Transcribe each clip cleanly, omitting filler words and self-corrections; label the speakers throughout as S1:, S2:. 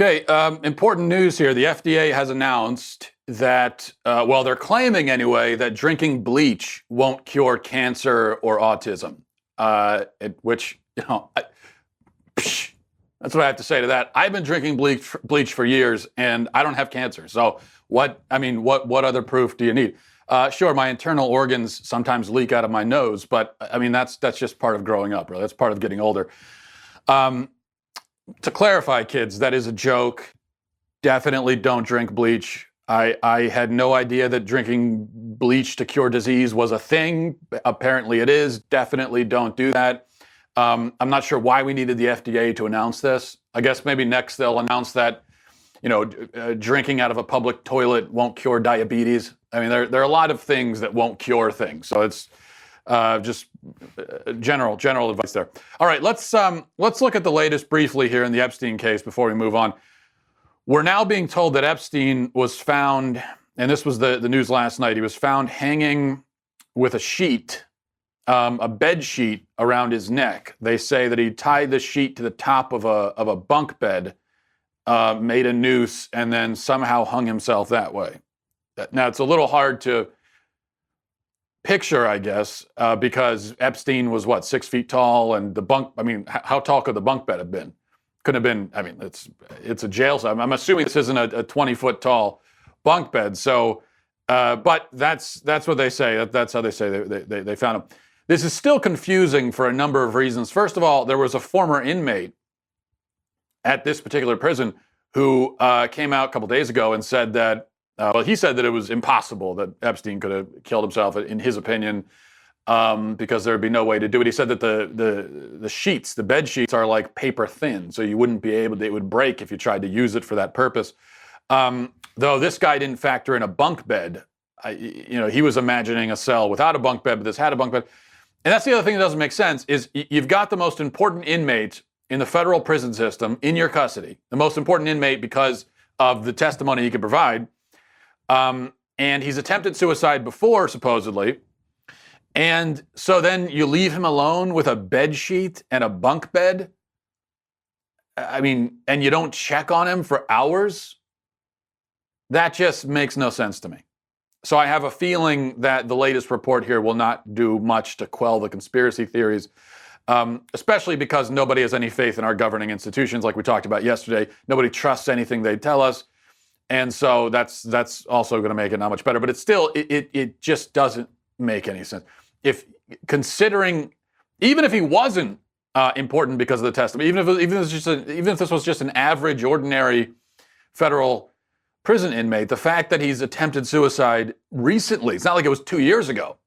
S1: Okay, important news here. The FDA has announced that, well, they're claiming anyway, that drinking bleach won't cure cancer or autism, which, that's what I have to say to that. I've been drinking bleach for years, and I don't have cancer. So what other proof do you need? Sure, my internal organs sometimes leak out of my nose, but I mean, that's just part of growing up, really. That's part of getting older. To clarify, kids, that is a joke. Definitely don't drink bleach. I had no idea that drinking bleach to cure disease was a thing. Apparently it is. Definitely don't do that. I'm not sure why we needed the FDA to announce this. I guess maybe next they'll announce that, drinking out of a public toilet won't cure diabetes. I mean, there are a lot of things that won't cure things. So it's just general advice there. All right, let's look at the latest briefly here in the Epstein case before we move on. We're now being told that Epstein was found, and this was the news last night, he was found hanging with a sheet, a bed sheet around his neck. They say that he tied the sheet to the top of a bunk bed, made a noose, and then somehow hung himself that way. Now, it's a little hard to picture, I guess, because Epstein was, 6 feet tall, and the bunk, how tall could the bunk bed have been? Couldn't have been, it's a jail cell. I'm assuming this isn't a 20-foot tall bunk bed. So, but that's what they say. That's how they say they found him. This is still confusing for a number of reasons. First of all, there was a former inmate at this particular prison who came out a couple days ago and said that, he said that it was impossible that Epstein could have killed himself, in his opinion, because there would be no way to do it. He said that the sheets, the bed sheets, are like paper thin, so you wouldn't be able to, it would break if you tried to use it for that purpose. Though this guy didn't factor in a bunk bed. He was imagining a cell without a bunk bed, but this had a bunk bed. And that's the other thing that doesn't make sense, is you've got the most important inmate in the federal prison system in your custody, the most important inmate because of the testimony he could provide. And he's attempted suicide before, supposedly. And so then you leave him alone with a bed sheet and a bunk bed? And you don't check on him for hours? That just makes no sense to me. So I have a feeling that the latest report here will not do much to quell the conspiracy theories, especially because nobody has any faith in our governing institutions, like we talked about yesterday. Nobody trusts anything they tell us. And so that's also going to make it not much better. But it's still, it just doesn't make any sense. Even if he wasn't important because of the testimony, even if this was just an average, ordinary federal prison inmate, the fact that he's attempted suicide recently, it's not like it was 2 years ago.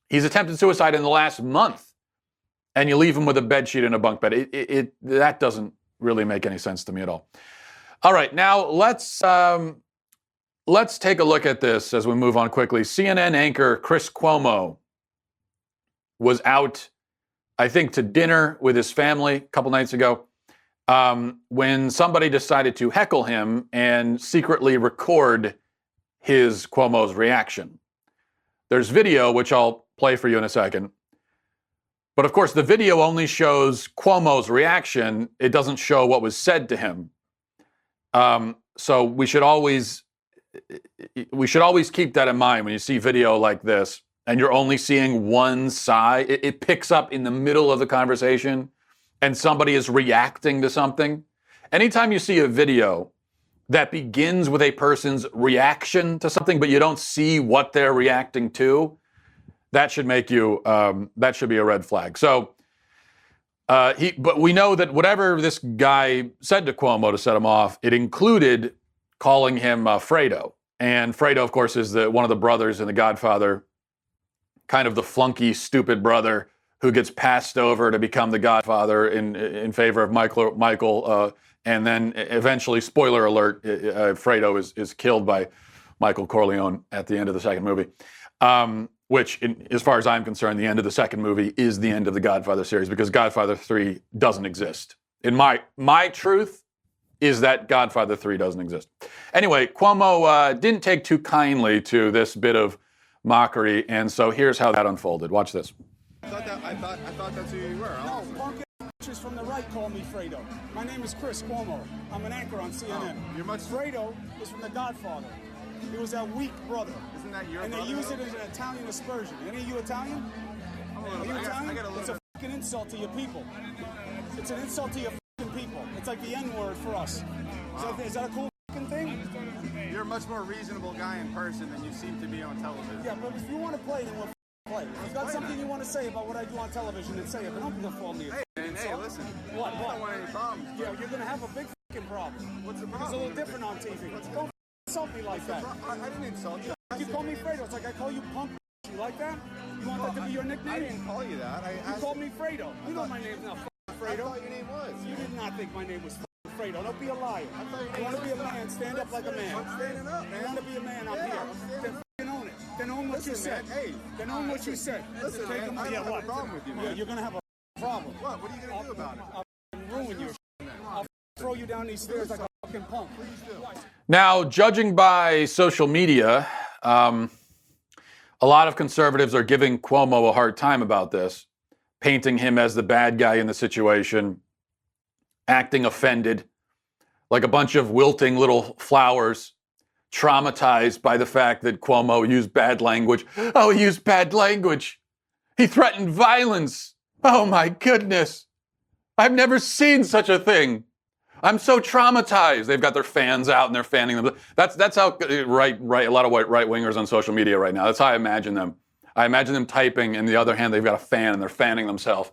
S1: He's attempted suicide in the last month, and you leave him with a bed sheet and a bunk bed. That doesn't really make any sense to me at all. All right, now let's take a look at this as we move on quickly. CNN anchor Chris Cuomo was out, I think, to dinner with his family a couple nights ago when somebody decided to heckle him and secretly record Cuomo's reaction. There's video, which I'll play for you in a second. But of course, the video only shows Cuomo's reaction. It doesn't show what was said to him. So we should always keep that in mind when you see video like this and you're only seeing one side. It picks up in the middle of the conversation and somebody is reacting to something. Anytime you see a video that begins with a person's reaction to something, but you don't see what they're reacting to, that should make you, that should be a red flag. So, but we know that whatever this guy said to Cuomo to set him off, it included calling him Fredo. And Fredo, of course, is one of the brothers in The Godfather, kind of the flunky, stupid brother who gets passed over to become the Godfather in favor of Michael. And then eventually, spoiler alert, Fredo is killed by Michael Corleone at the end of the second movie. Which, as far as I'm concerned, the end of the second movie is the end of the Godfather series, because Godfather 3 doesn't exist. In my truth is that Godfather 3 doesn't exist. Anyway, Cuomo didn't take too kindly to this bit of mockery, and so here's how that unfolded. Watch this.
S2: I thought that's who you were. bitches from the right call me Fredo. My name is Cuomo. I'm an anchor on CNN. Fredo is from The Godfather. He was that weak brother.
S3: Isn't that your
S2: And
S3: brother?
S2: they use it as an Italian aspersion. Any of you Italian? Are you Italian? It's a fucking insult to your people. It's an insult to your fucking people. It's like the N-word for us. Wow. Is that a cool fucking thing?
S3: You're a much more reasonable guy in person than you seem to be on television.
S2: Yeah, but if you want to play, then we'll play. If you've got something you want to say about what I do on television, then say it. But don't call me a
S3: Hey, listen.
S2: What?
S3: I don't want any problems.
S2: Yeah, you're going to have a big fucking problem.
S3: What's the problem?
S2: It's a little different on TV. Don't insult me like that.
S3: I didn't insult you.
S2: You call me Fredo. It's like I call you punk. You like that? You want that to be your nickname?
S3: I didn't call you that.
S2: You called me Fredo. You know my name's not Fredo.
S3: I thought your name was.
S2: You did not think my name was Fredo. Don't be a liar. You want to be a man, stand up like a man.
S3: I'm standing up, man.
S2: You want to be a man up here. Then f***ing own it. Then own what you said.
S3: Hey.
S2: Then own what you said.
S3: Listen, man, I don't have a problem with you, man.
S2: Yeah, you're going to have a problem.
S3: What? What are you going to do about it?
S2: I'll ruin your I'll throw you down these stairs like a fucking punk.
S1: Now, judging by social media, a lot of conservatives are giving Cuomo a hard time about this, painting him as the bad guy in the situation, acting offended, like a bunch of wilting little flowers, traumatized by the fact that Cuomo used bad language. Oh, he used bad language. He threatened violence. Oh, my goodness. I've never seen such a thing. I'm so traumatized. They've got their fans out and they're fanning them. That's how a lot of right-wingers on social media right now. That's how I imagine them. I imagine them typing, and the other hand, they've got a fan and they're fanning themselves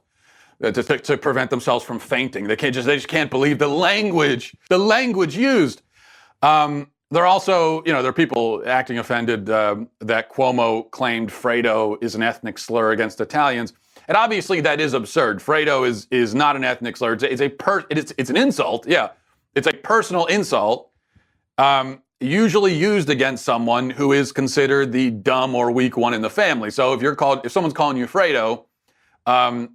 S1: to prevent themselves from fainting. They just can't believe the language used. They're also, there are people acting offended that Cuomo claimed Fredo is an ethnic slur against Italians. And obviously that is absurd. Fredo is not an ethnic slur. It's an insult. Yeah, it's a personal insult, usually used against someone who is considered the dumb or weak one in the family. So if someone's calling you Fredo,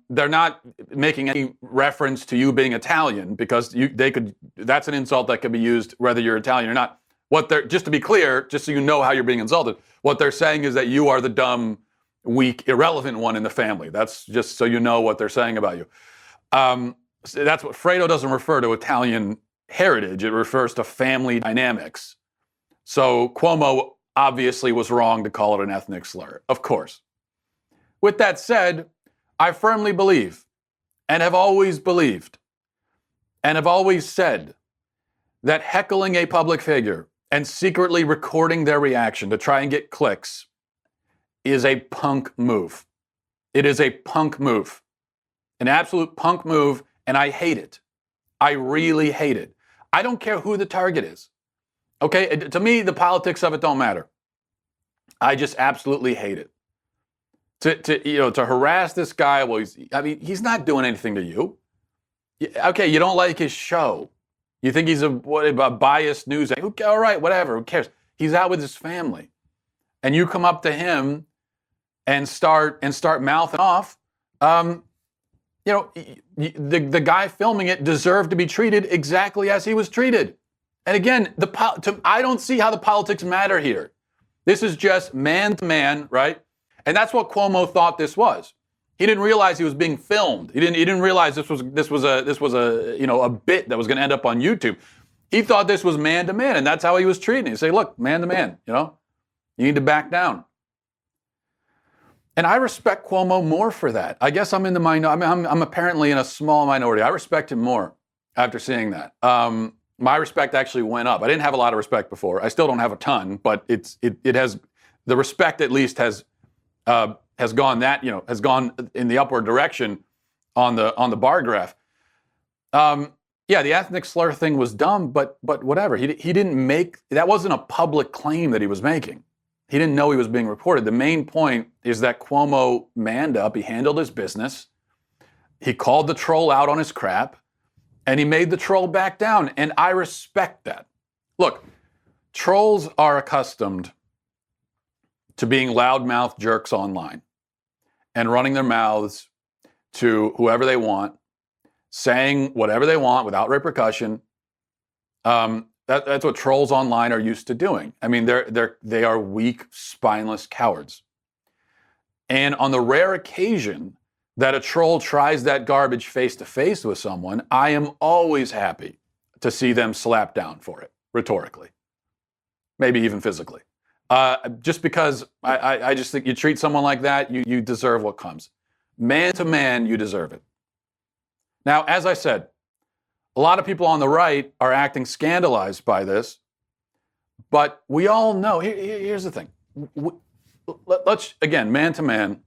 S1: they're not making any reference to you being Italian, because that's an insult that could be used whether you're Italian or not. Just to be clear, just so you know how you're being insulted, what they're saying is that you are the dumb, weak, irrelevant one in the family. That's just so you know what they're saying about you. So that's what Fredo doesn't refer to Italian heritage. It refers to family dynamics. So Cuomo obviously was wrong to call it an ethnic slur, of course. With that said, I firmly believe, and have always believed, and have always said, that heckling a public figure and secretly recording their reaction to try and get clicks is a punk move. It is a punk move. An absolute punk move, and I hate it. I really hate it. I don't care who the target is. Okay, to me, the politics of it don't matter. I just absolutely hate it. To harass this guy, he's not doing anything to you. Okay, you don't like his show. You think he's a biased news anchor? All right, whatever, who cares? He's out with his family. And you come up to him and start mouthing off. The guy filming it deserved to be treated exactly as he was treated. And again, I don't see how the politics matter here. This is just man to man, right? And that's what Cuomo thought this was. He didn't realize he was being filmed. He didn't realize this was a bit that was going to end up on YouTube. He thought this was man to man, and that's how he was treating it. He say, look, man to man, you need to back down. And I respect Cuomo more for that. I guess I'm in the minority. I'm apparently in a small minority. I respect him more after seeing that. My respect actually went up. I didn't have a lot of respect before. I still don't have a ton, but it has, the respect at least has gone in the upward direction on the bar graph. Yeah, the ethnic slur thing was dumb, but whatever. He didn't make, that wasn't a public claim that he was making. He didn't know he was being recorded. The main point is that Cuomo manned up, he handled his business, he called the troll out on his crap, and he made the troll back down, and I respect that. Look, trolls are accustomed to being loudmouth jerks online and running their mouths to whoever they want, saying whatever they want without repercussion. That's what trolls online are used to doing. I mean, they are weak, spineless cowards. And on the rare occasion that a troll tries that garbage face to face with someone, I am always happy to see them slap down for it, rhetorically, maybe even physically. Just because I just think you treat someone like that, you deserve what comes. Man to man, you deserve it. Now, as I said, a lot of people on the right are acting scandalized by this, but we all know, here's the thing. Let's, again, man to man,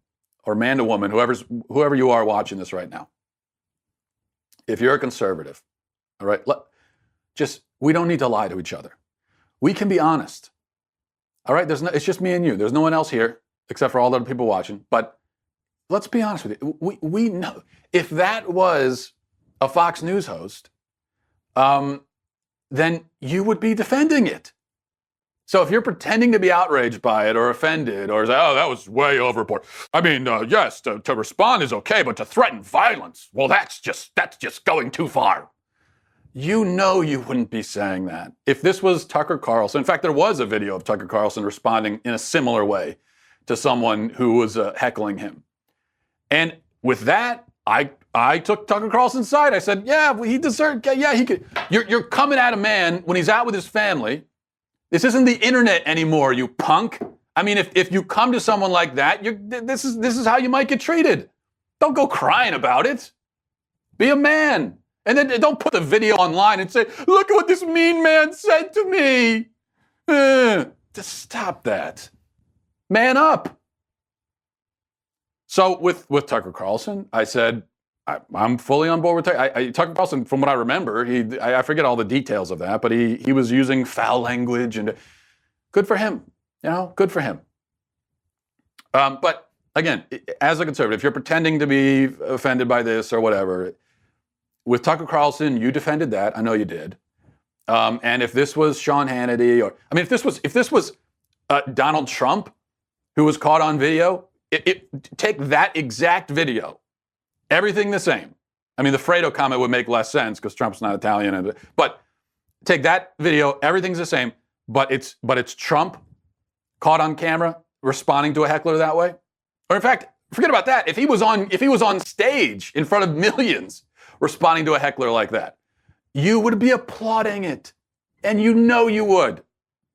S1: or man to woman, whoever you are watching this right now. If you're a conservative, all right, we don't need to lie to each other. We can be honest. All right, it's just me and you. There's no one else here except for all the other people watching. But let's be honest with you. We know if that was a Fox News host, then you would be defending it. So if you're pretending to be outraged by it or offended or say, oh, that was way overboard. I mean, yes, to respond is okay, but to threaten violence, well, that's just going too far. You know you wouldn't be saying that. If this was Tucker Carlson, in fact, there was a video of Tucker Carlson responding in a similar way to someone who was heckling him. And with that, I took Tucker Carlson's side. I said, yeah, he deserved, yeah, he could. You're coming at a man when he's out with his family. This isn't the internet anymore, you punk. I mean, if you come to someone like that, this is how you might get treated. Don't go crying about it. Be a man. And then don't put the video online and say, look at what this mean man said to me. Just stop that. Man up. So with Tucker Carlson, I said, I'm fully on board with Tucker. Tucker Carlson, from what I remember, I forget all the details of that, but he was using foul language, and good for him. Good for him. But again, as a conservative, if you're pretending to be offended by this or whatever, with Tucker Carlson, you defended that. I know you did. And if this was Sean Hannity, if this was Donald Trump, who was caught on video, take that exact video. Everything the same. I mean, the Fredo comment would make less sense because Trump's not Italian. But take that video, everything's the same, but it's Trump caught on camera responding to a heckler that way. Or in fact, forget about that. If he was on stage in front of millions responding to a heckler like that, you would be applauding it. And you know you would.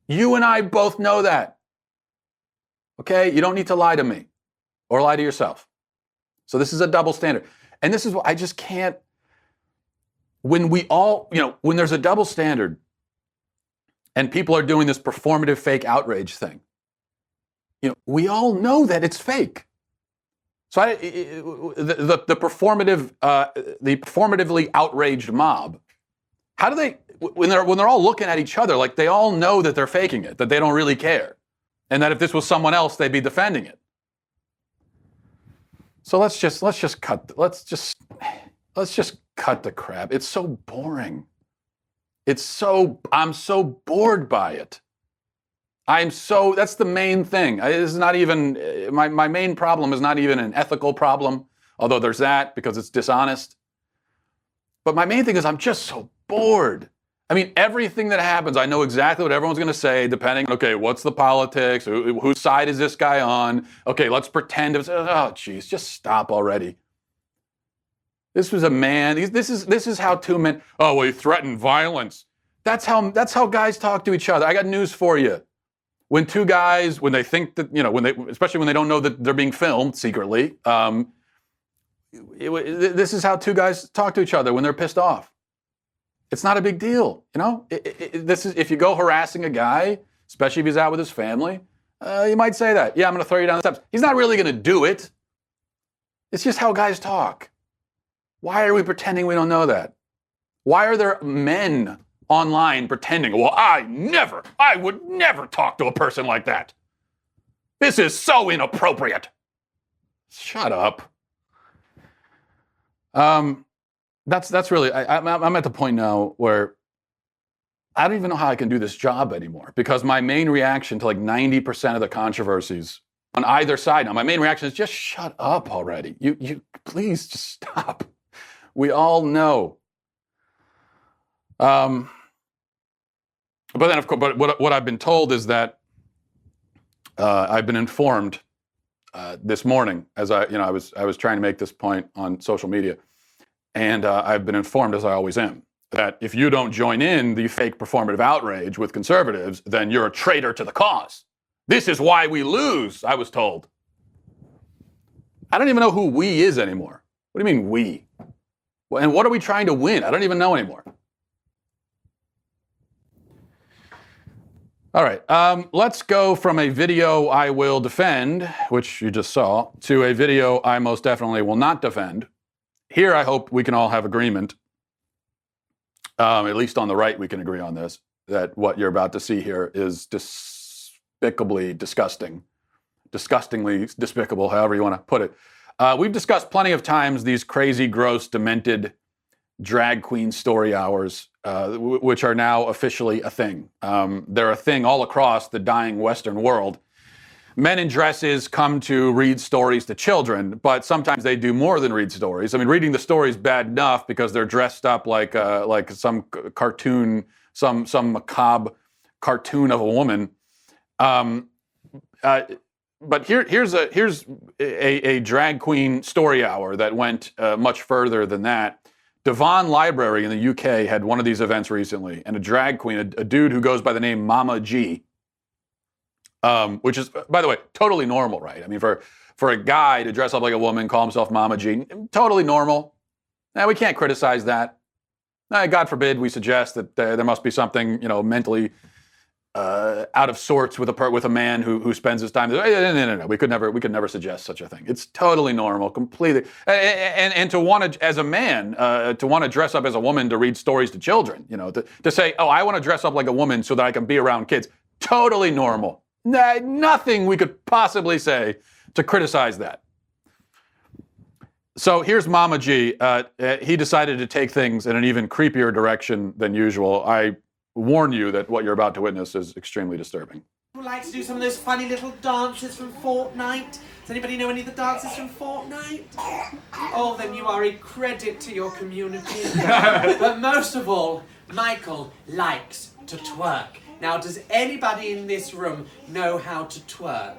S1: You and I both know that. Okay? You don't need to lie to me or lie to yourself. So this is a double standard. And this is what I just can't, when there's a double standard and people are doing this performative fake outrage thing, we all know that it's fake. So the performatively outraged mob, how do they, when they're all looking at each other, like they all know that they're faking it, that they don't really care, and that if this was someone else, they'd be defending it. So let's just cut the crap. It's so boring. I'm so bored by it. That's the main thing. It's not even, my main problem is not even an ethical problem, although there's that because it's dishonest. But my main thing is I'm just so bored. I mean, everything that happens, I know exactly what everyone's going to say, depending on, okay, what's the politics? Whose side is this guy on? Okay, let's pretend. Oh, geez, just stop already. This was a man. This is how two men. Oh, well, he threatened violence. That's how guys talk to each other. I got news for you. When two guys, when they think that, especially when they don't know that they're being filmed secretly, this is how two guys talk to each other when they're pissed off. It's not a big deal, This is, if you go harassing a guy, especially if he's out with his family, you might say that. Yeah, I'm going to throw you down the steps. He's not really going to do it. It's just how guys talk. Why are we pretending we don't know that? Why are there men online pretending, well, I would never talk to a person like that. This is so inappropriate. Shut up. That's really, I'm at the point now where I don't even know how I can do this job anymore, because my main reaction to like 90% of the controversies on either side now, my main reaction is just shut up already. You please just stop. We all know. But then, of course, but what I've been told is that I've been informed this morning, as I was trying to make this point on social media, and I've been informed, as I always am, that if you don't join in the fake performative outrage with conservatives, then you're a traitor to the cause. This is why we lose, I was told. I don't even know who we is anymore. What do you mean we? And what are we trying to win? I don't even know anymore. All right, let's go from a video I will defend, which you just saw, to a video I most definitely will not defend. Here, I hope we can all have agreement, at least on the right we can agree on this, that what you're about to see here is despicably disgusting, disgustingly despicable, however you want to put it. We've discussed plenty of times these crazy, gross, demented drag queen story hours, which are now officially a thing. They're a thing all across the dying Western world. Men in dresses come to read stories to children, but sometimes they do more than read stories. I mean, reading the story is bad enough because they're dressed up like some cartoon, some macabre cartoon of a woman. But here's a drag queen story hour that went much further than that. Devon Library in the UK had one of these events recently, and a drag queen, a dude who goes by the name Mama G, which is, by the way, totally normal, right? I mean, for a guy to dress up like a woman, call himself Mama G, totally normal. Now, we can't criticize that. God forbid we suggest that there must be something, mentally out of sorts with a man who spends his time. No. We could never suggest such a thing. It's totally normal, completely. And to want to, as a man, to want to dress up as a woman to read stories to children, to say, oh, I want to dress up like a woman so that I can be around kids. Totally normal. Nothing we could possibly say to criticize that. So here's Mama G. He decided to take things in an even creepier direction than usual. I warn you that what you're about to witness is extremely disturbing.
S4: Would like to do some of those funny little dances from Fortnite? Does anybody know any of the dances from Fortnite? Oh, then you are a credit to your community. But most of all, Michael likes to twerk. Now, does anybody in this room know how to twerk?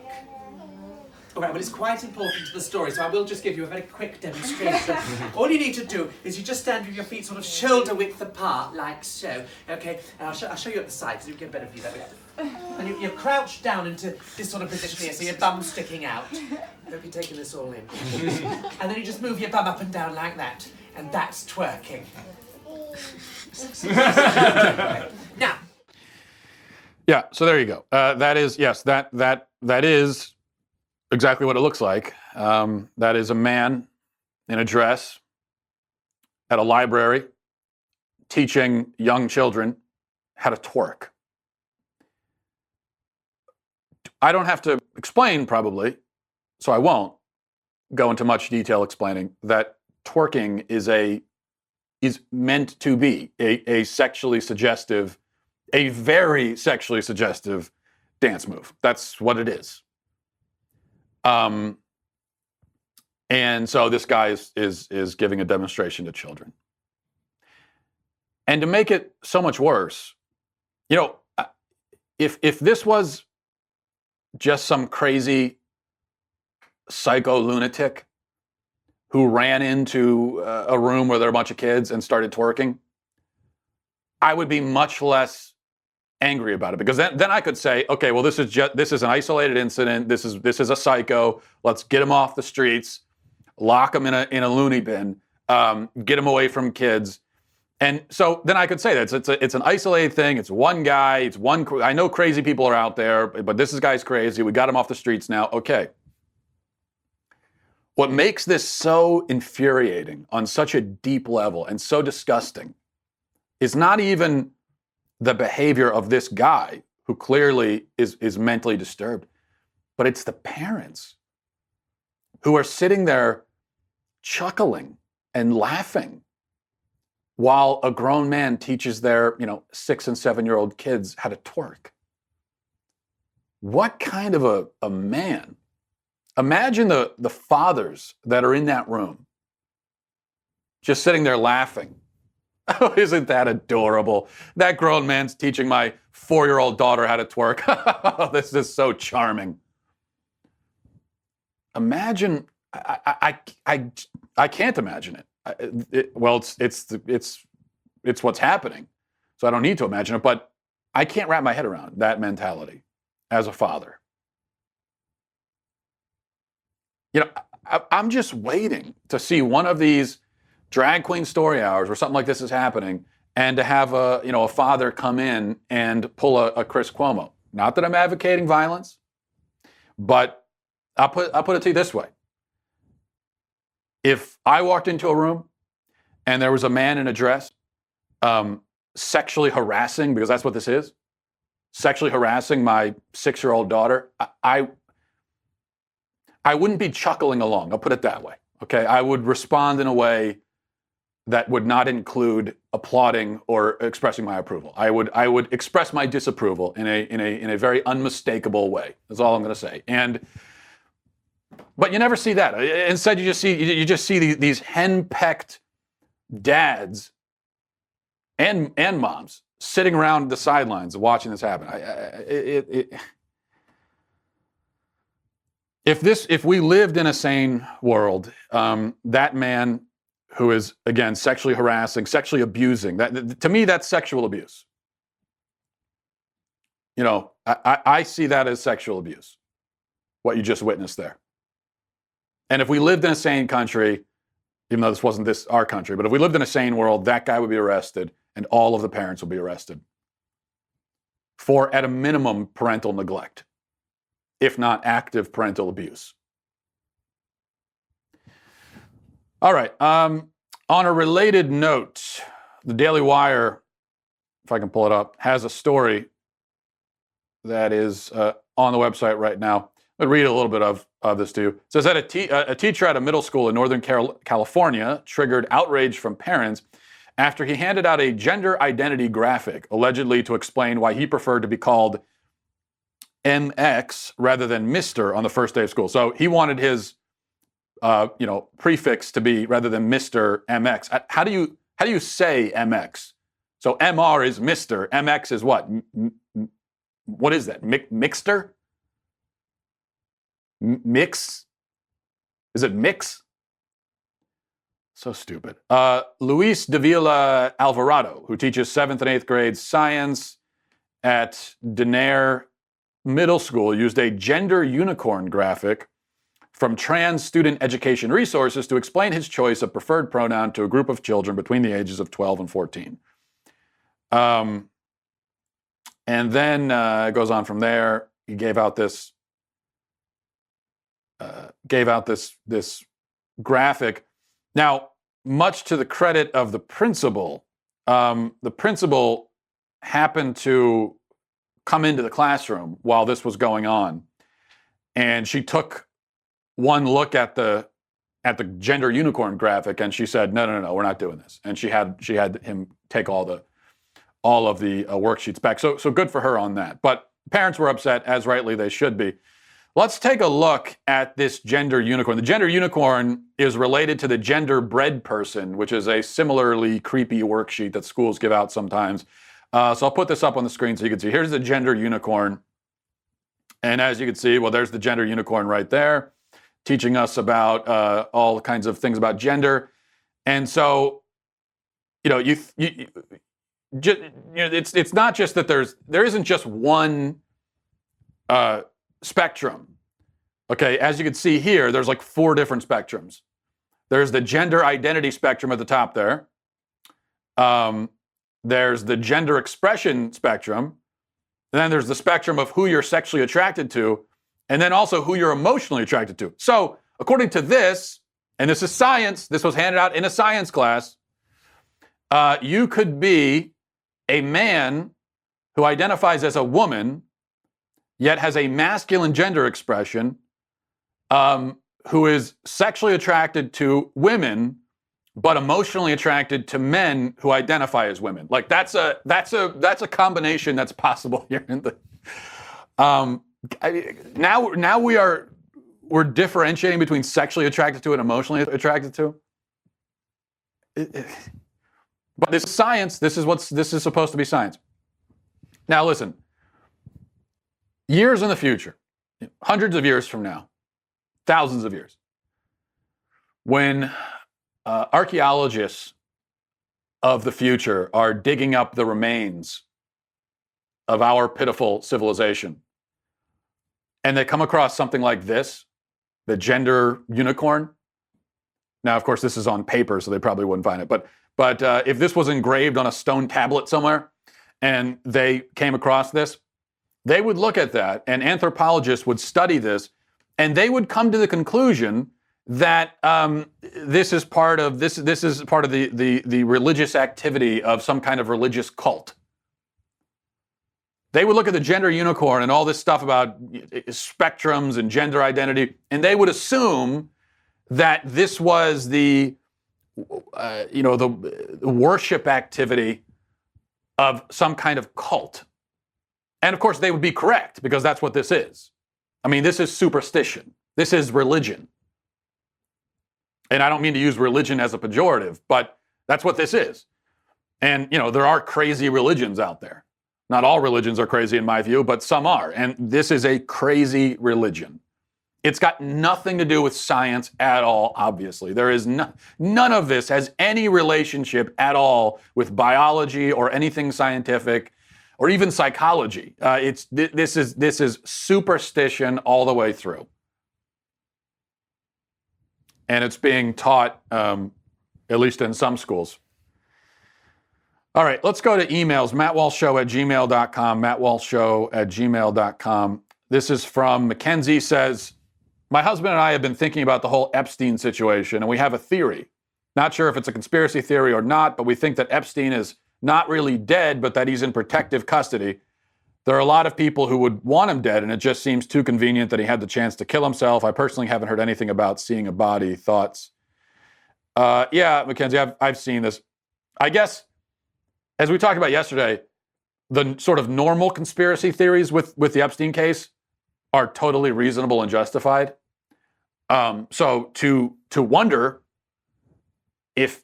S4: All right, well, it's quite important to the story, so I will just give you a very quick demonstration. All you need to do is you just stand with your feet sort of shoulder width apart, like so, okay? And I'll show you at the side, so you get a better view that way. And you crouch down into this sort of position here, so your bum's sticking out. I hope you're taking this all in. And then you just move your bum up and down like that, and that's twerking. Now.
S1: Yeah, so there you go. That is, yes, that is exactly what it looks like. That is a man in a dress at a library teaching young children how to twerk. I don't have to explain, probably, so I won't go into much detail explaining that twerking is meant to be a sexually suggestive, a very sexually suggestive dance move. That's what it is. And so this guy is giving a demonstration to children. And to make it so much worse, if this was just some crazy psycho lunatic who ran into a room where there are a bunch of kids and started twerking, I would be much less angry about it, because then I could say, okay, well, this is an isolated incident. This is a psycho. Let's get him off the streets, lock him in a loony bin, get him away from kids. And so then I could say that it's an isolated thing. It's one guy. I know crazy people are out there, but this guy's crazy. We got him off the streets now. Okay. What makes this so infuriating on such a deep level and so disgusting is not even the behavior of this guy, who clearly is mentally disturbed, but it's the parents who are sitting there chuckling and laughing while a grown man teaches their 6 and 7-year-old kids how to twerk. What kind of a man? Imagine the fathers that are in that room just sitting there laughing. Oh, isn't that adorable? That grown man's teaching my 4-year-old daughter how to twerk. This is so charming. imagine. I can't imagine it. Well, it's what's happening, so I don't need to imagine it. But I can't wrap my head around that mentality as a father. I'm just waiting to see one of these drag queen story hours where something like this is happening, and to have a father come in and pull a Chris Cuomo. Not that I'm advocating violence, but I'll put it to you this way. If I walked into a room and there was a man in a dress sexually harassing, because that's what this is, sexually harassing my 6-year-old daughter, I wouldn't be chuckling along. I'll put it that way. Okay, I would respond in a way that would not include applauding or expressing my approval. I would express my disapproval in a very unmistakable way. That's all I'm going to say. But you never see that. Instead, you just see these henpecked dads and moms sitting around the sidelines watching this happen. If we lived in a sane world, that man who is, again, sexually harassing, sexually abusing, to me, that's sexual abuse. I see that as sexual abuse, what you just witnessed there. And if we lived in a sane country, even though this wasn't our country, but if we lived in a sane world, that guy would be arrested and all of the parents would be arrested for, at a minimum, parental neglect, if not active parental abuse. All right. On a related note, the Daily Wire, if I can pull it up, has a story that is on the website right now. I'm going to read a little bit of this to you. It says that a teacher at a middle school in Northern California triggered outrage from parents after he handed out a gender identity graphic, allegedly to explain why he preferred to be called MX rather than Mr. on the first day of school. So he wanted his prefix to be, rather than Mr., MX. How do you say MX? So MR is Mr. MX is what? What is that? Mixter? Mix? Is it mix? So stupid. Luis Davila Alvarado, who teaches 7th and 8th grade science at Denair Middle School, used a gender unicorn graphic from Trans Student Education Resources to explain his choice of preferred pronoun to a group of children between the ages of 12 and 14. And then it goes on from there. He gave out this graphic. Now, much to the credit of the principal happened to come into the classroom while this was going on, and she took one look at the gender unicorn graphic, and she said, "No, we're not doing this." And she had him take all of the worksheets back. So good for her on that. But parents were upset, as rightly they should be. Let's take a look at this gender unicorn. The gender unicorn is related to the gender bread person, which is a similarly creepy worksheet that schools give out sometimes. So I'll put this up on the screen so you can see. Here's the gender unicorn. And as you can see, well, there's the gender unicorn right there, teaching us about all kinds of things about gender. And so, it's not just that there isn't just one spectrum. Okay, as you can see here, there's like 4 different spectrums. There's the gender identity spectrum at the top there. There's the gender expression spectrum. And then there's the spectrum of who you're sexually attracted to, and then also who you're emotionally attracted to. So, according to this, and this is science, this was handed out in a science class, you could be a man who identifies as a woman, yet has a masculine gender expression, who is sexually attracted to women, but emotionally attracted to men who identify as women. Like that's a combination that's possible here. Now we're differentiating between sexually attracted to and emotionally attracted to. But this is science. This is supposed to be science. Now listen. Years in the future, hundreds of years from now, thousands of years. When archaeologists of the future are digging up the remains of our pitiful civilization, and they come across something like this, the gender unicorn. Now, of course, this is on paper, so they probably wouldn't find it. But if this was engraved on a stone tablet somewhere, and they came across this, they would look at that, and anthropologists would study this, and they would come to the conclusion that this is part of the religious activity of some kind of religious cult. They would look at the gender unicorn and all this stuff about spectrums and gender identity, and they would assume that this was the worship activity of some kind of cult. And of course, they would be correct, because that's what this is. I mean, this is superstition. This is religion. And I don't mean to use religion as a pejorative, but that's what this is. And, there are crazy religions out there. Not all religions are crazy in my view, but some are. And this is a crazy religion. It's got nothing to do with science at all, obviously. There is none of this has any relationship at all with biology or anything scientific or even psychology. This is superstition all the way through. And it's being taught, at least in some schools. All right, let's go to emails. MattWalshShow@gmail.com. MattWalshShow@gmail.com. This is from Mackenzie, says, my husband and I have been thinking about the whole Epstein situation, and we have a theory. Not sure if it's a conspiracy theory or not, but we think that Epstein is not really dead, but that he's in protective custody. There are a lot of people who would want him dead, and it just seems too convenient that he had the chance to kill himself. I personally haven't heard anything about seeing a body. Thoughts? Yeah, Mackenzie, I've seen this. I guess, as we talked about yesterday, the sort of normal conspiracy theories with the Epstein case are totally reasonable and justified. So to wonder if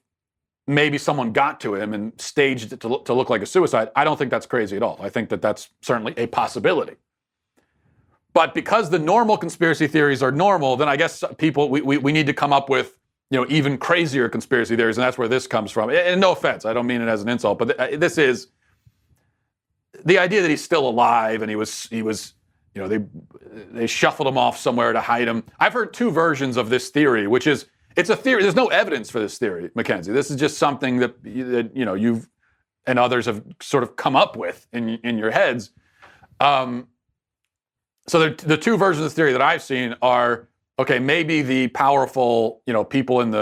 S1: maybe someone got to him and staged it to look like a suicide, I don't think that's crazy at all. I think that that's certainly a possibility. But because the normal conspiracy theories are normal, then I guess we need to come up with even crazier conspiracy theories, and that's where this comes from. And no offense, I don't mean it as an insult, but this is the idea that he's still alive and he was they shuffled him off somewhere to hide him. I've heard two versions of this theory, which is it's a theory. There's no evidence for this theory, Mackenzie. This is just something that you've and others have sort of come up with in your heads. So the two versions of the theory that I've seen are, okay, maybe the powerful, people in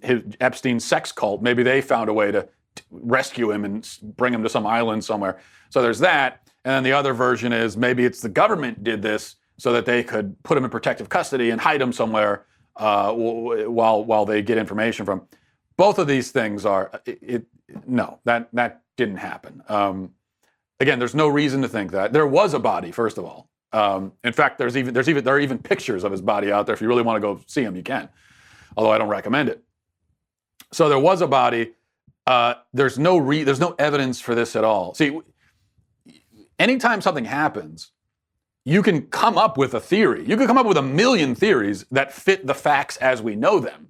S1: his Epstein sex cult, maybe they found a way to rescue him and bring him to some island somewhere. So there's that. And then the other version is maybe it's the government did this so that they could put him in protective custody and hide him somewhere while they get information from him. Both of these things are no, that didn't happen. Again, there's no reason to think that. There was a body, first of all. In fact, there are even pictures of his body out there. If you really want to go see him, you can. Although I don't recommend it. So there was a body. There's no evidence for this at all. See, anytime something happens, you can come up with a theory. You can come up with a million theories that fit the facts as we know them.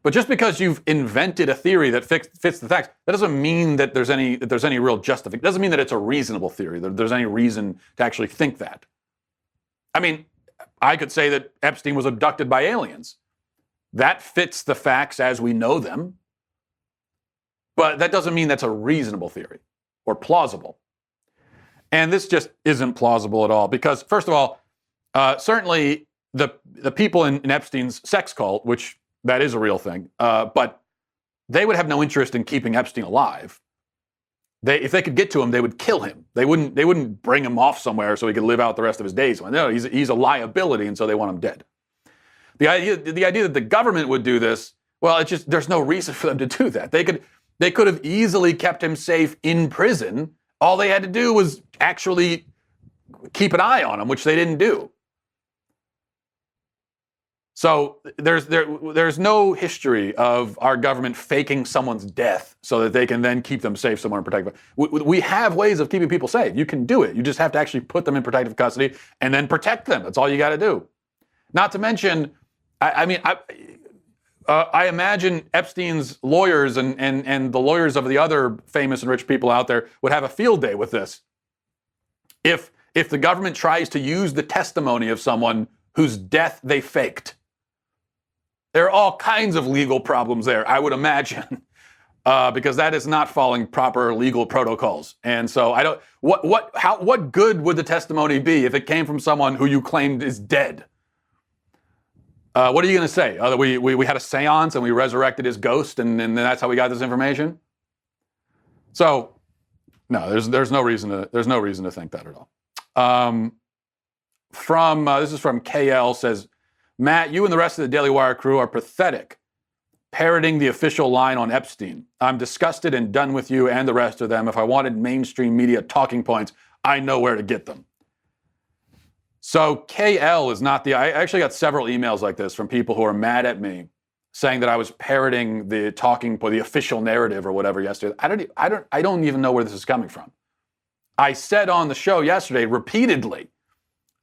S1: But just because you've invented a theory that fits the facts, that doesn't mean that there's any real justification. It doesn't mean that it's a reasonable theory, that there's any reason to actually think that. I mean, I could say that Epstein was abducted by aliens. That fits the facts as we know them. But that doesn't mean that's a reasonable theory or plausible. And this just isn't plausible at all because, first of all, certainly the people in Epstein's sex cult, which that is a real thing, but they would have no interest in keeping Epstein alive. If they could get to him, they would kill him. They wouldn't bring him off somewhere so he could live out the rest of his days. No, he's a liability, and so they want him dead. The idea that the government would do this, well, it's just there's no reason for them to do that. They could have easily kept him safe in prison. All they had to do was actually keep an eye on him, which they didn't do. So there's no history of our government faking someone's death so that they can then keep them safe somewhere and protect them. We have ways of keeping people safe. You can do it. You just have to actually put them in protective custody and then protect them. That's all you got to do. Not to mention, I imagine Epstein's lawyers and the lawyers of the other famous and rich people out there would have a field day with this. If the government tries to use the testimony of someone whose death they faked, there are all kinds of legal problems there, I would imagine, because that is not following proper legal protocols. And so I don't. What good would the testimony be if it came from someone who you claimed is dead? What are you going to say? That we had a seance and we resurrected his ghost, and that's how we got this information? So, no, there's no reason to think that at all. This is from KL, says, Matt, you and the rest of the Daily Wire crew are pathetic, parroting the official line on Epstein. I'm disgusted and done with you and the rest of them. If I wanted mainstream media talking points, I know where to get them. So KL is not I actually got several emails like this from people who are mad at me, saying that I was parroting the the official narrative or whatever yesterday. I don't even know where this is coming from. I said on the show yesterday repeatedly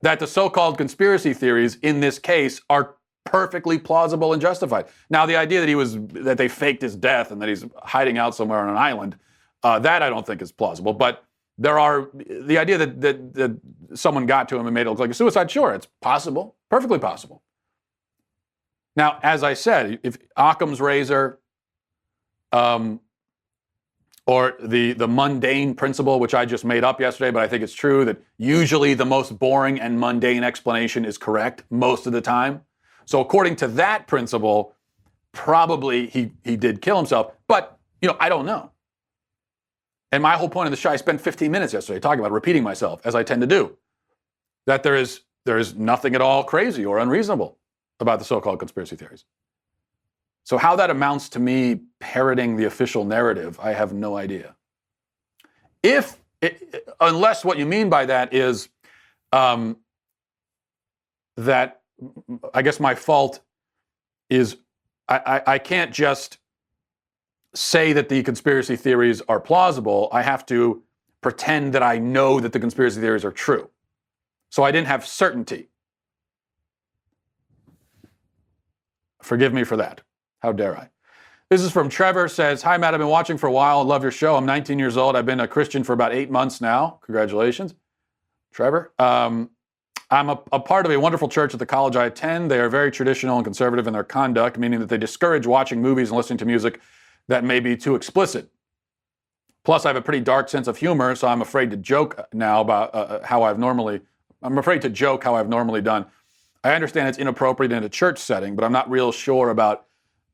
S1: that the so-called conspiracy theories in this case are perfectly plausible and justified. Now, the idea that they faked his death and that he's hiding out somewhere on an island, that I don't think is plausible. But the idea that someone got to him and made it look like a suicide, sure, it's possible, perfectly possible. Now, as I said, if Occam's razor, or the mundane principle, which I just made up yesterday, but I think it's true, that usually the most boring and mundane explanation is correct most of the time. So according to that principle, probably he did kill himself. But, I don't know. And my whole point of the show, I spent 15 minutes yesterday talking about repeating myself, as I tend to do, that there is nothing at all crazy or unreasonable about the so-called conspiracy theories. So how that amounts to me parroting the official narrative, I have no idea. Unless what you mean by that is that I guess my fault is I can't just say that the conspiracy theories are plausible. I have to pretend that I know that the conspiracy theories are true. So I didn't have certainty. Forgive me for that. How dare I? This is from Trevor, says, Hi, Matt, I've been watching for a while. I love your show. I'm 19 years old. I've been a Christian for about 8 months now. Congratulations, Trevor. I'm a part of a wonderful church at the college I attend. They are very traditional and conservative in their conduct, meaning that they discourage watching movies and listening to music that may be too explicit. Plus, I have a pretty dark sense of humor, so I'm afraid to joke now about how I've normally done. I understand it's inappropriate in a church setting, but I'm not real sure about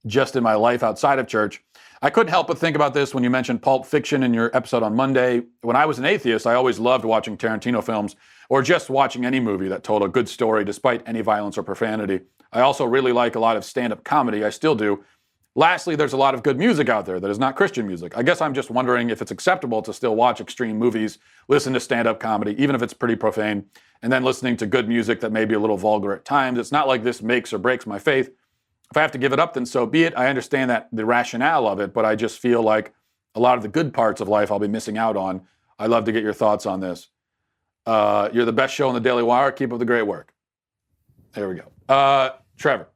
S1: just in my life outside of church. I couldn't help but think about this when you mentioned Pulp Fiction in your episode on Monday. When I was an atheist, I always loved watching Tarantino films or just watching any movie that told a good story despite any violence or profanity. I also really like a lot of stand-up comedy. I still do. Lastly, there's a lot of good music out there that is not Christian music. I guess I'm just wondering if it's acceptable to still watch extreme movies, listen to stand-up comedy, even if it's pretty profane, and then listening to good music that may be a little vulgar at times. It's not like this makes or breaks my faith. If I have to give it up, then so be it. I understand that the rationale of it, but I just feel like a lot of the good parts of life I'll be missing out on. I'd love to get your thoughts on this. You're the best show on the Daily Wire. Keep up the great work. There we go. Trevor.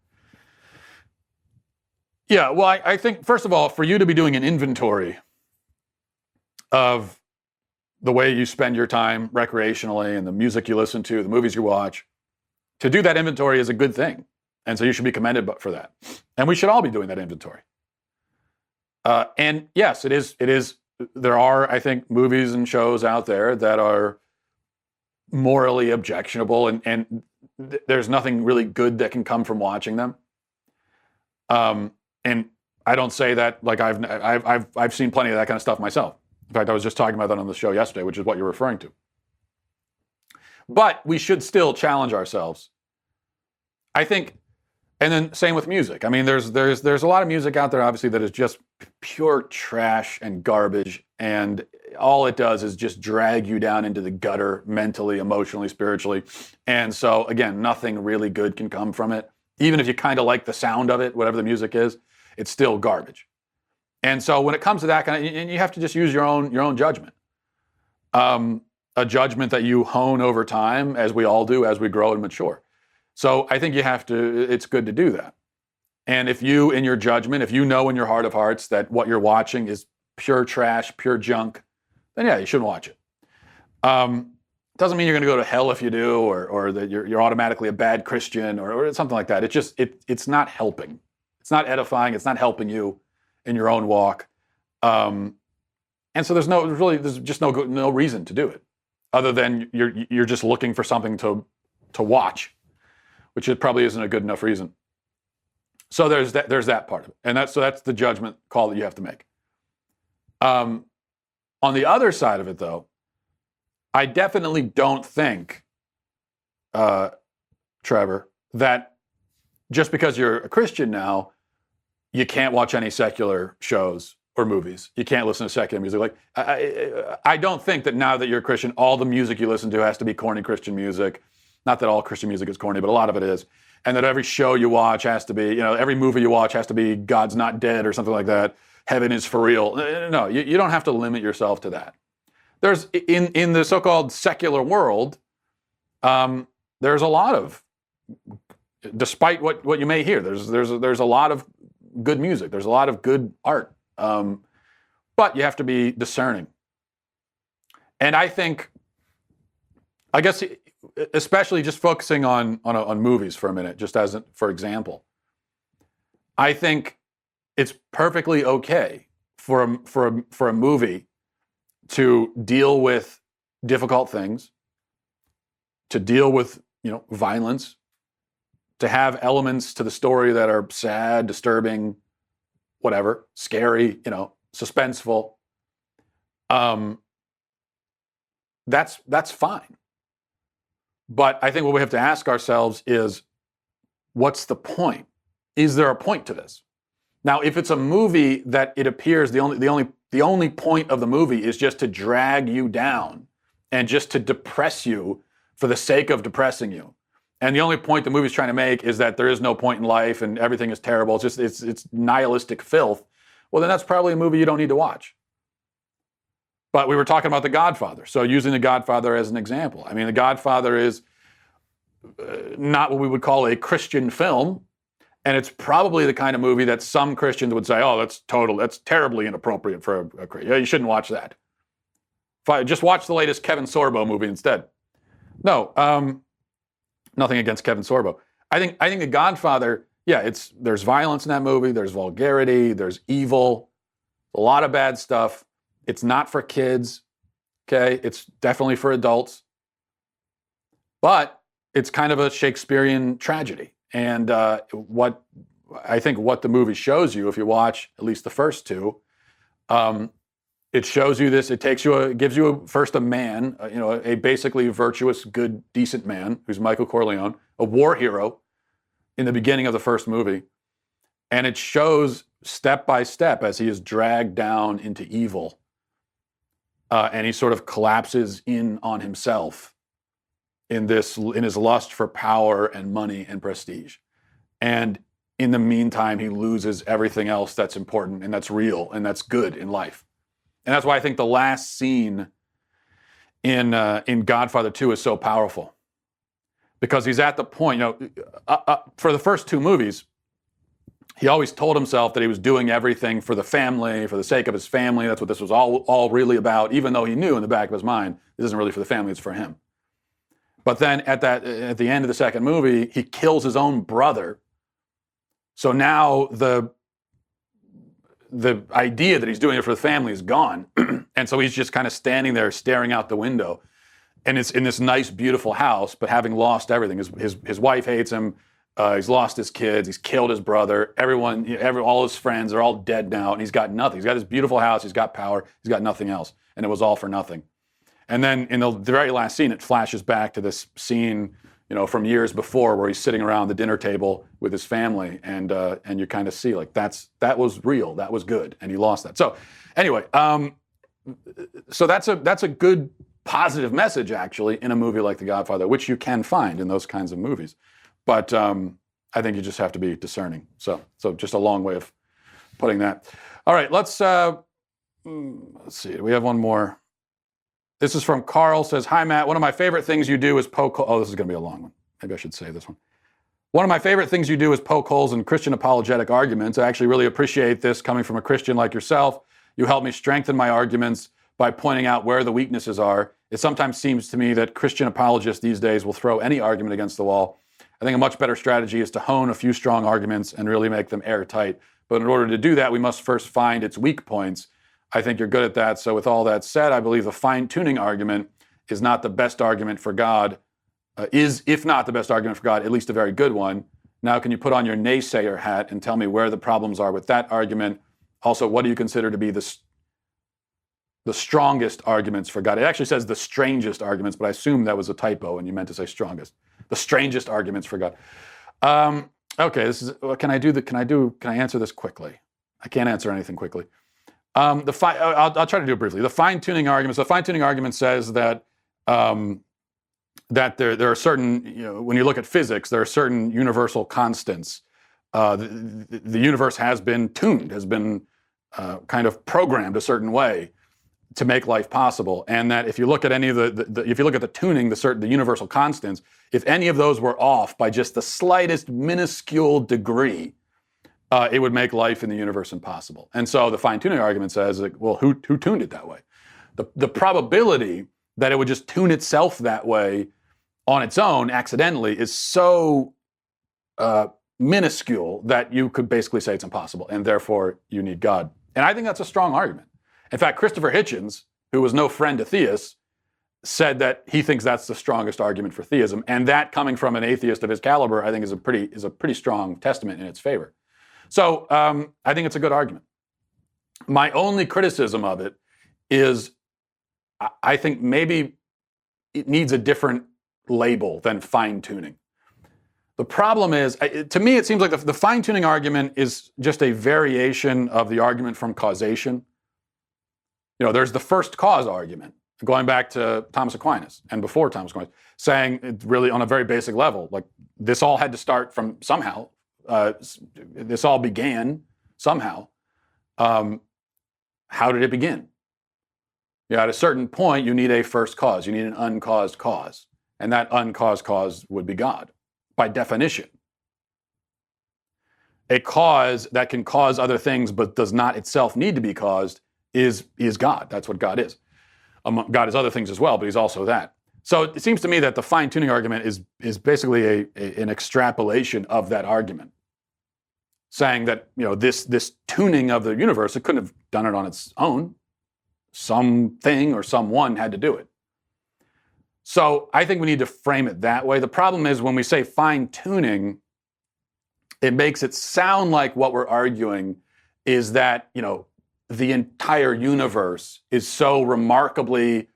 S1: Yeah, well, I think, first of all, for you to be doing an inventory of the way you spend your time recreationally and the music you listen to, the movies you watch, to do that inventory is a good thing. And so you should be commended for that. And we should all be doing that inventory. And yes, it is. There are, I think, movies and shows out there that are morally objectionable, and there's nothing really good that can come from watching them. And I don't say that like I've seen plenty of that kind of stuff myself. In fact, I was just talking about that on the show yesterday, which is what you're referring to. But we should still challenge ourselves. I think. And then same with music. I mean, there's a lot of music out there, obviously, that is just pure trash and garbage. And all it does is just drag you down into the gutter mentally, emotionally, spiritually. And so, again, nothing really good can come from it. Even if you kind of like the sound of it, whatever the music is, it's still garbage. And so when it comes to that kind of, and you have to just use your own judgment. A judgment that you hone over time, as we all do, as we grow and mature. So I think it's good to do that. And if you, in your judgment, if you know in your heart of hearts that what you're watching is pure trash, pure junk, then yeah, you shouldn't watch it. Doesn't mean you're going to go to hell if you do, or that you're automatically a bad Christian or something like that. It's not helping. It's not edifying. It's not helping you in your own walk. And so there's just no reason to do it, other than you're just looking for something to watch, which it probably isn't a good enough reason. So there's that part of it, and that's the judgment call that you have to make. On the other side of it, though, I definitely don't think, Trevor, that just because you're a Christian now, you can't watch any secular shows or movies. You can't listen to secular music. Like I don't think that now that you're a Christian, all the music you listen to has to be corny Christian music. Not that all Christian music is corny, but a lot of it is. And that every show you watch has to be, every movie you watch has to be God's not dead or something like that. Heaven is for real. No, you don't have to limit yourself to that. There's in the so-called secular world, there's a lot of, despite what you may hear, there's a lot of good music. There's a lot of good art, but you have to be discerning. And I guess, especially just focusing on movies for a minute, just for example, I think it's perfectly okay for a movie to deal with difficult things, to deal with violence, to have elements to the story that are sad, disturbing, whatever, scary, suspenseful. That's fine. But I think what we have to ask ourselves is, what's the point? Is there a point to this? Now, if it's a movie that it appears the only point of the movie is just to drag you down and just to depress you for the sake of depressing you, and the only point the movie's trying to make is that there is no point in life and everything is terrible, it's nihilistic filth, well, then that's probably a movie you don't need to watch. But we were talking about The Godfather, so using The Godfather as an example. I mean, The Godfather is not what we would call a Christian film, and it's probably the kind of movie that some Christians would say, oh, that's terribly inappropriate for a Christian. Yeah, you shouldn't watch that. Just watch the latest Kevin Sorbo movie instead. No, nothing against Kevin Sorbo. I think The Godfather, yeah, there's violence in that movie, there's vulgarity, there's evil, a lot of bad stuff. It's not for kids, okay? It's definitely for adults. But it's kind of a Shakespearean tragedy. And what the movie shows you, if you watch at least the first two, it shows you this. It gives you first a man, a basically virtuous, good, decent man who's Michael Corleone, a war hero in the beginning of the first movie, and it shows step by step as he is dragged down into evil, and he sort of collapses in on himself in his lust for power and money and prestige, and in the meantime he loses everything else that's important and that's real and that's good in life. And that's why I think the last scene in Godfather 2 is so powerful. Because he's at the point, for the first two movies, he always told himself that he was doing everything for the family, for the sake of his family. That's what this was all really about, even though he knew in the back of his mind, this isn't really for the family, it's for him. But then at the end of the second movie, he kills his own brother. So now the idea that he's doing it for the family is gone. And so he's just kind of standing there staring out the window. And it's in this nice, beautiful house, but having lost everything. His wife hates him. He's lost his kids. He's killed his brother. All his friends are all dead now, and he's got nothing. He's got this beautiful house. He's got power. He's got nothing else. And it was all for nothing. And then in the very last scene, it flashes back to this scene, from years before, where he's sitting around the dinner table with his family, and you kind of see like that was real. That was good, and he lost that. So anyway, so that's a good positive message actually in a movie like The Godfather, which you can find in those kinds of movies. But I think you just have to be discerning. So just a long way of putting that. All right, let's see. We have one more. This is from Carl. Says, "Hi Matt. One of my favorite things you do is poke." Oh, this is going to be a long one. Maybe I should say this one. One of my favorite things you do is poke holes in Christian apologetic arguments. I actually really appreciate this coming from a Christian like yourself. You help me strengthen my arguments by pointing out where the weaknesses are. It sometimes seems to me that Christian apologists these days will throw any argument against the wall. I think a much better strategy is to hone a few strong arguments and really make them airtight. But in order to do that, we must first find its weak points. I think you're good at that. So with all that said, I believe the fine-tuning argument is not the best argument for God, if not the best argument for God, at least a very good one. Now, can you put on your naysayer hat and tell me where the problems are with that argument? Also, what do you consider to be the strongest arguments for God? It actually says the strangest arguments, but I assume that was a typo and you meant to say strongest. The strangest arguments for God. Okay, this is. Can I answer this quickly? I can't answer anything quickly. I'll try to do it briefly. The fine-tuning argument. So the fine-tuning argument says that that there are certain, when you look at physics, there are certain universal constants. The universe has been tuned, has been kind of programmed a certain way to make life possible, and that if you look at any of if you look at the tuning, the universal constants, if any of those were off by just the slightest minuscule degree, it would make life in the universe impossible. And so the fine-tuning argument says, like, well, who tuned it that way? The probability that it would just tune itself that way on its own accidentally is so minuscule that you could basically say it's impossible, and therefore you need God. And I think that's a strong argument. In fact, Christopher Hitchens, who was no friend to theists, said that he thinks that's the strongest argument for theism, and that coming from an atheist of his caliber, I think is a pretty strong testament in its favor. So I think it's a good argument. My only criticism of it is I think maybe it needs a different label than fine-tuning. The problem is, to me, it seems like the fine-tuning argument is just a variation of the argument from causation. There's the first cause argument, going back to Thomas Aquinas and before Thomas Aquinas, saying it really on a very basic level, like this all had to start from somehow. This all began somehow. How did it begin? At a certain point, you need a first cause. You need an uncaused cause. And that uncaused cause would be God, by definition. A cause that can cause other things but does not itself need to be caused is God. That's what God is. God is other things as well, but he's also that. So it seems to me that the fine-tuning argument is basically an extrapolation of that argument, saying that this tuning of the universe, it couldn't have done it on its own. Something or someone had to do it. So I think we need to frame it that way. The problem is when we say fine-tuning, it makes it sound like what we're arguing is that, the entire universe is so remarkably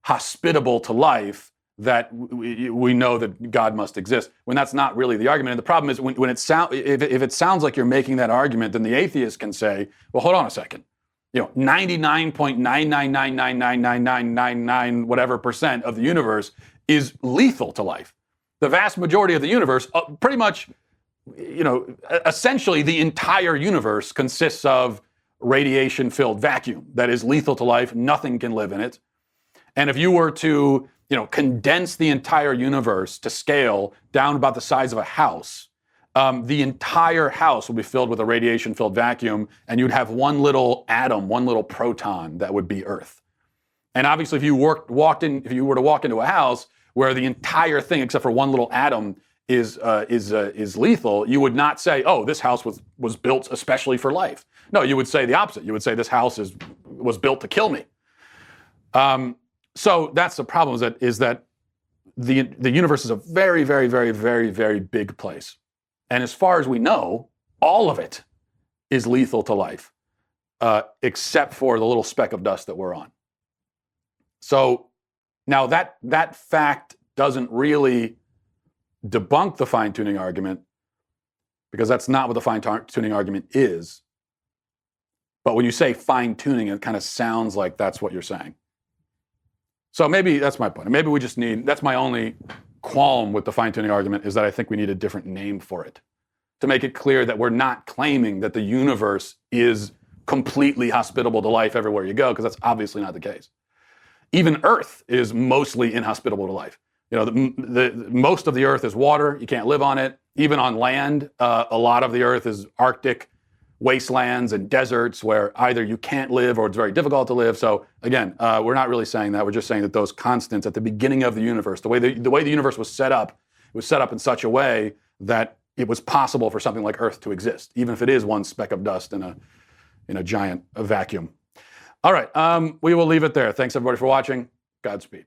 S1: hospitable to life that we know that God must exist, when that's not really the argument. And the problem is if it sounds like you're making that argument, then the atheist can say, well, hold on a second. 99.999999999 whatever percent of the universe is lethal to life. The vast majority of the universe, pretty much, essentially the entire universe consists of radiation-filled vacuum that is lethal to life. Nothing can live in it. And if you were to, condense the entire universe to scale down about the size of a house, the entire house will be filled with a radiation-filled vacuum, and you'd have one little atom, one little proton that would be Earth. And obviously, if you were to walk into a house where the entire thing, except for one little atom, is lethal, you would not say, "Oh, this house was built especially for life." No, you would say the opposite. You would say this house was built to kill me. So that's the problem. Is that the universe is a very, very, very, very, very big place. And as far as we know, all of it is lethal to life, except for the little speck of dust that we're on. So now that fact doesn't really debunk the fine-tuning argument, because that's not what the fine-tuning argument is. But when you say fine-tuning, it kind of sounds like that's what you're saying. So maybe that's my point. Maybe that's my only qualm with the fine-tuning argument, is that I think we need a different name for it, to make it clear that we're not claiming that the universe is completely hospitable to life everywhere you go, because that's obviously not the case. Even Earth is mostly inhospitable to life. most of the Earth is water. You can't live on it. Even on land, a lot of the Earth is Arctic wastelands and deserts where either you can't live or it's very difficult to live. So again, we're not really saying that. We're just saying that those constants at the beginning of the universe, the way the universe was set up, it was set up in such a way that it was possible for something like Earth to exist, even if it is one speck of dust in a giant vacuum. All right, we will leave it there. Thanks everybody for watching. Godspeed.